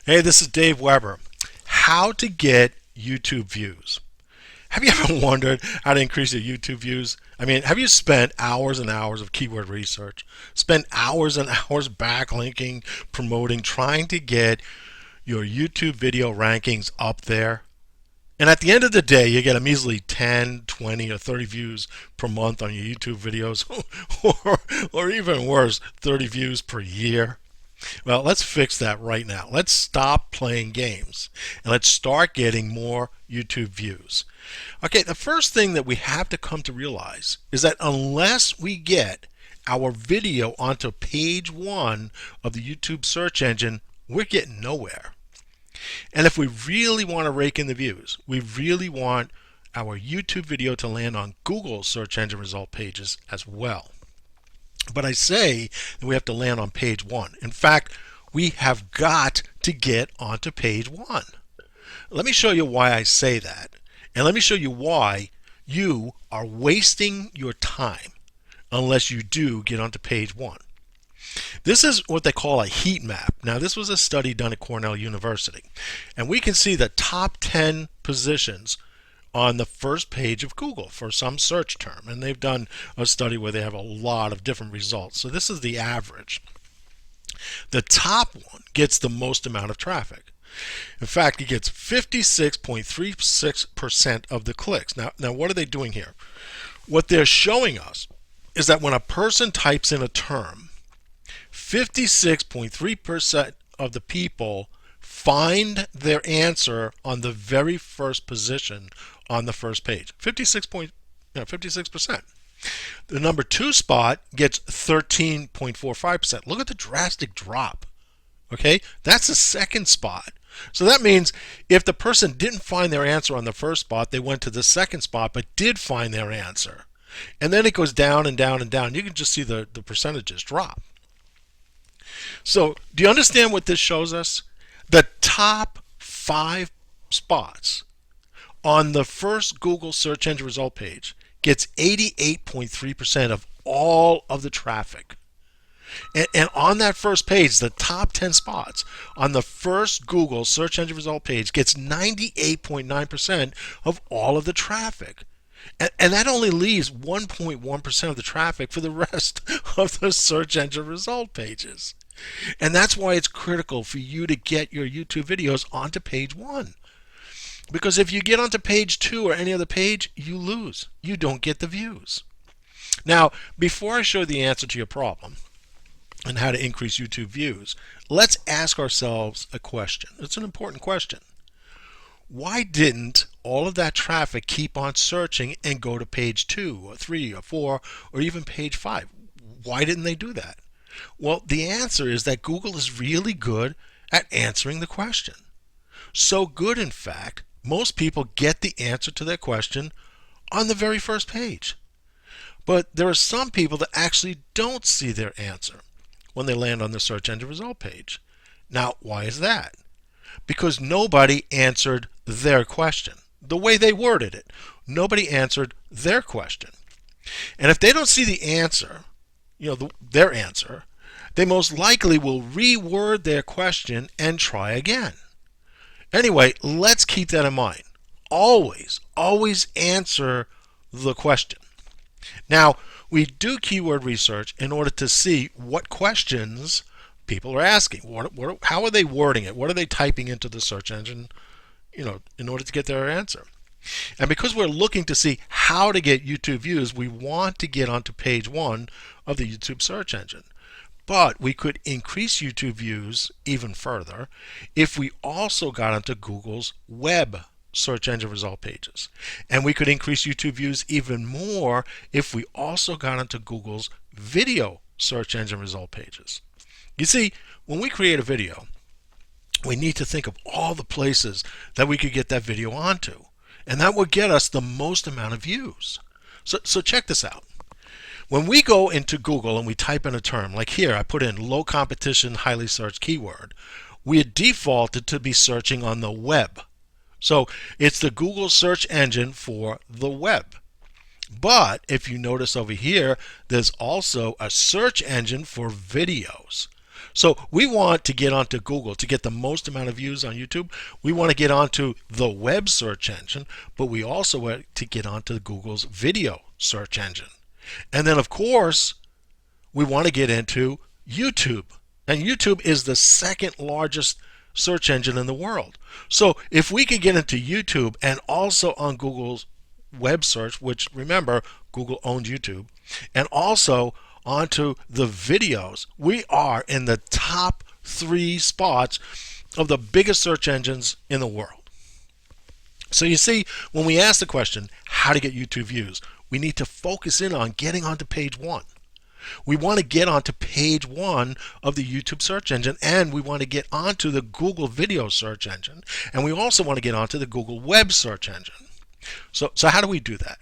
Hey, this is Dave Weber. How to get YouTube views. Have you ever wondered how to increase your YouTube views? I mean, have you spent hours and hours of keyword research, spent hours and hours backlinking, promoting, trying to get your YouTube video rankings up there? And at the end of the day, you get a measly 10, 20, or 30 views per month on your YouTube videos, or even worse, 30 views per year. Well, let's fix that right now. Let's stop playing games and let's start getting more YouTube views. Okay, the first thing that we have to come to realize is that unless we get our video onto page one of the YouTube search engine, we're getting nowhere. And if we really want to rake in the views, we really want our YouTube video to land on Google search engine result pages as well. But I say that we have to land on page one. In fact, we have got to get onto page one. Let me show you why I say that. And let me show you why you are wasting your time unless you do get onto page one. This is what they call a heat map. Now, this was a study done at Cornell University. And we can see the top 10 positions on the first page of Google for some search term. And they've done a study where they have a lot of different results. So this is the average. The top one gets the most amount of traffic. In fact, it gets 56.36% of the clicks. Now, what are they doing here? What they're showing us is that when a person types in a term, 56.3% of the people find their answer on the very first position on the first page. 56%. The number two spot gets 13.45%. Look at the drastic drop. Okay, that's the second spot. So that means if the person didn't find their answer on the first spot, they went to the second spot but did find their answer. And then it goes down and down and down. You can just see the percentages drop. So do you understand what this shows us? The top 5 spots on the first Google search engine result page gets 88.3% of all of the traffic. And on that first page, the top 10 spots on the first Google search engine result page gets 98.9% of all of the traffic. And that only leaves 1.1% of the traffic for the rest of the search engine result pages. And that's why it's critical for you to get your YouTube videos onto page one. Because if you get onto page two or any other page, you lose. You don't get the views. Now, before I show the answer to your problem and how to increase YouTube views, let's ask ourselves a question. It's an important question. Why didn't all of that traffic keep on searching and go to page 2 or 3 or 4 or even page 5? Why didn't they do that? Well, the answer is that Google is really good at answering the question. So good, in fact, most people get the answer to their question on the very first page. But there are some people that actually don't see their answer when they land on the search engine result page. Now, why is that? Because nobody answered their question the way they worded it. Nobody answered their question. And if they don't see the answer, their answer, they most likely will reword their question and try again. Anyway, let's keep that in mind. Always answer the question. Now, we do keyword research in order to see what questions people are asking. How are they wording it? What are they typing into the search engine, in order to get their answer? And because we're looking to see how to get YouTube views, we want to get onto page one of the YouTube search engine. But we could increase YouTube views even further if we also got onto Google's web search engine result pages. And we could increase YouTube views even more if we also got onto Google's video search engine result pages. You see, when we create a video, we need to think of all the places that we could get that video onto. And that would get us the most amount of views. So check this out. When we go into Google and we type in a term, like here I put in low competition, highly searched keyword, we are defaulted to be searching on the web. So it's the Google search engine for the web. But if you notice over here, there's also a search engine for videos. So we want to get onto Google to get the most amount of views on YouTube. We want to get onto the web search engine, but we also want to get onto Google's video search engine. And then, of course, we want to get into YouTube. And YouTube is the second largest search engine in the world. So if we could get into YouTube and also on Google's web search, which remember, Google owns YouTube, and also onto the videos, we are in the top 3 spots of the biggest search engines in the world. So you see, when we ask the question, how to get YouTube views, we need to focus in on getting onto page 1. We want to get onto page 1 of the YouTube search engine, and we want to get onto the Google video search engine, and we also want to get onto the Google web search engine. So how do we do that?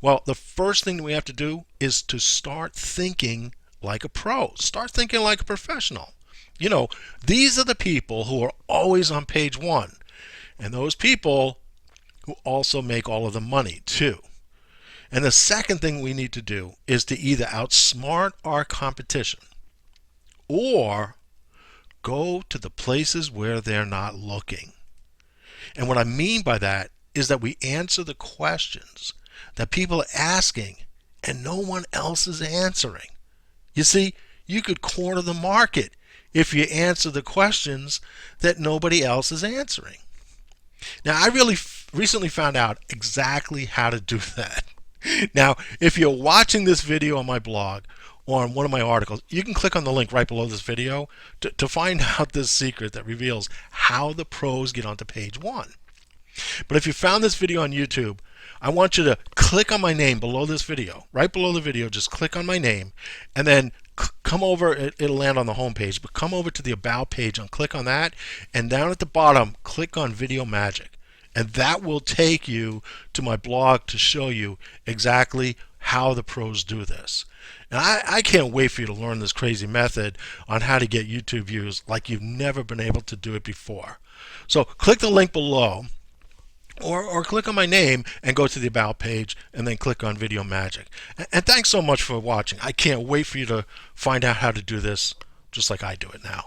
Well, the first thing we have to do is to start thinking like a pro. Start thinking like a professional. You know, these are the people who are always on page 1, and those people who also make all of the money too. And the second thing we need to do is to either outsmart our competition or go to the places where they're not looking. And what I mean by that is that we answer the questions that people are asking and no one else is answering. You see, you could corner the market if you answer the questions that nobody else is answering. Now, I really recently found out exactly how to do that. Now, if you're watching this video on my blog or on one of my articles, you can click on the link right below this video to find out this secret that reveals how the pros get onto page 1. But if you found this video on YouTube, I want you to click on my name below this video. Right below the video, just click on my name, and then come over, it'll land on the home page, but come over to the About page and click on that, and down at the bottom, click on Video Magic. And that will take you to my blog to show you exactly how the pros do this. And I can't wait for you to learn this crazy method on how to get YouTube views like you've never been able to do it before. So click the link below, or click on my name and go to the About page and then click on Video Magic. And thanks so much for watching. I can't wait for you to find out how to do this just like I do it now.